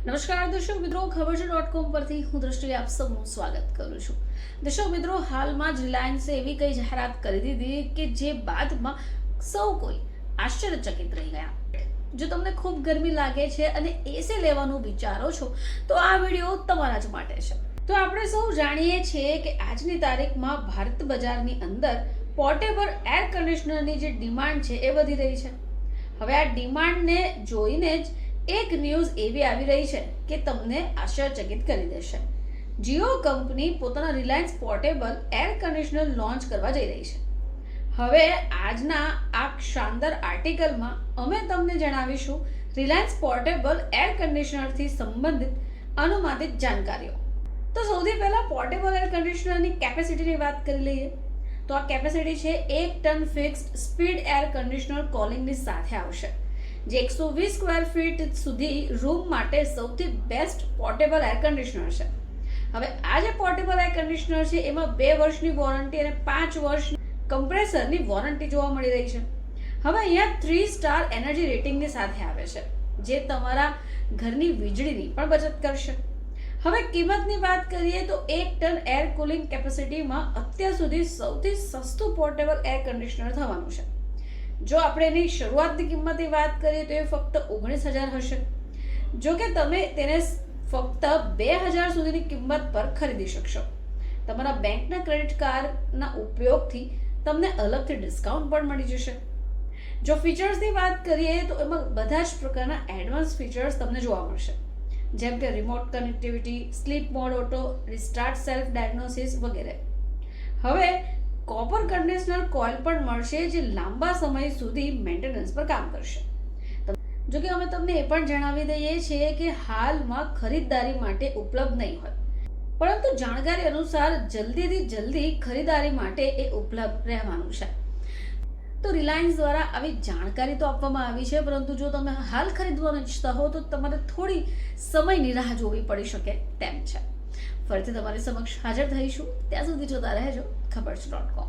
નમસ્કાર દર્શક મિત્રો, ખબર છે .com પરથી હું દ્રષ્ટિ આપ સૌનું સ્વાગત કરું છું. દર્શક મિત્રો, હાલમાં જ રિલાયન્સે એવી કઈ જાહેરાત કરી દીધી કે જે બાદમાં સૌ કોઈ આશ્ચર્યચકિત રહી ગયા. જો તમને ખૂબ ગરમી લાગે છે અને એસી લેવાનું વિચારો છો તો આ વિડીયો તમારા જ માટે છે. તો આપણે સૌ જાણીએ છીએ કે આજની તારીખમાં ભારત બજારની અંદર પોર્ટેબલ એર કન્ડિશનરની જે ડિમાન્ડ છે એ વધી રહી છે. હવે આ ડિમાન્ડને જોઈને જ એક ન્યૂઝ એવી આવી રહી છે કે તમને આશ્ચર્યચકિત કરી દેશે. જીઓ કંપની પોતાના Reliance portable air conditioner launch કરવા જઈ રહી છે. હવે આજના આ શાનદાર આર્ટિકલમાં અમે તમને જણાવીશું રિલાયન્સ પોર્ટેબલ એર કન્ડિશનરથી સંબંધિત અનુમાનિત જાણકારીઓ. તો સૌથી પહેલા પોર્ટેબલ એર કન્ડિશનરની કેપેસિટીની વાત કરી લઈએ. તો આ કેપેસિટી છે 1 ton fixed speed air conditioner કોલિંગની સાથે આવશે, જે 120 સ્ક્વેર ફીટ સુધી રૂમ માટે સૌથી બેસ્ટ પોર્ટેબલ એર કન્ડિશનર છે. હવે આ જે પોર્ટેબલ એર કન્ડિશનર છે એમાં 2 વર્ષની વોરંટી અને 5 વર્ષ કમ્પ્રેસરની વોરંટી જોવા મળી રહી છે. હવે અહીંયા 3 સ્ટાર એનર્જી રેટિંગની સાથે આવે છે, જે તમારા ઘરની વીજળીની પણ બચત કરશે. હવે કિંમતની વાત કરીએ તો 1 ટન એર કુલિંગ કેપેસિટીમાં અત્યાર સુધી સૌથી સસ્તું પોર્ટેબલ એર કન્ડિશનર થવાનું છે. જો આપણે એની શરૂઆતની કિંમતની વાત કરીએ તો એ ફક્ત 19,000 હશે. જો કે તમે તેને ફક્ત 2,000 સુધીની કિંમત પર ખરીદી શકશો. તમારા બેંકના ક્રેડિટ કાર્ડના ઉપયોગથી તમને અલગથી ડિસ્કાઉન્ટ પણ મળી જશે. જો ફીચર્સની વાત કરીએ તો એમાં બધા જ પ્રકારના એડવાન્સ ફીચર્સ તમને જોવા મળશે, જેમ કે remote connectivity, sleep mode auto, restart self diagnosis વગેરે. હવે કોપર કન્ડિશનર કોઇલ પણ મળશે, જે લાંબા સમય સુધી મેન્ટેનન્સ પર કામ કરશે. જો કે અમે તમને એ પણ જણાવી દઈએ છીએ કે હાલમાં ખરીદદારી માટે ઉપલબ્ધ નહીં હોય, પરંતુ જાણકારી અનુસાર જલ્દીથી જલ્દી ખરીદારી માટે એ ઉપલબ્ધ રહેવાનું છે. તો રિલાયન્સ દ્વારા આવી જાણકારી તો આપવામાં આવી છે, પરંતુ જો તમે હાલ ખરીદવાનું ઈચ્છતા હો તો તમારે થોડી સમયની રાહ જોવી પડી શકે તેમ છે. ફરીથી તમારી સમક્ષ હાજર થઈશું. ત્યાં સુધી જોતા રહેજો ખબર છે .com.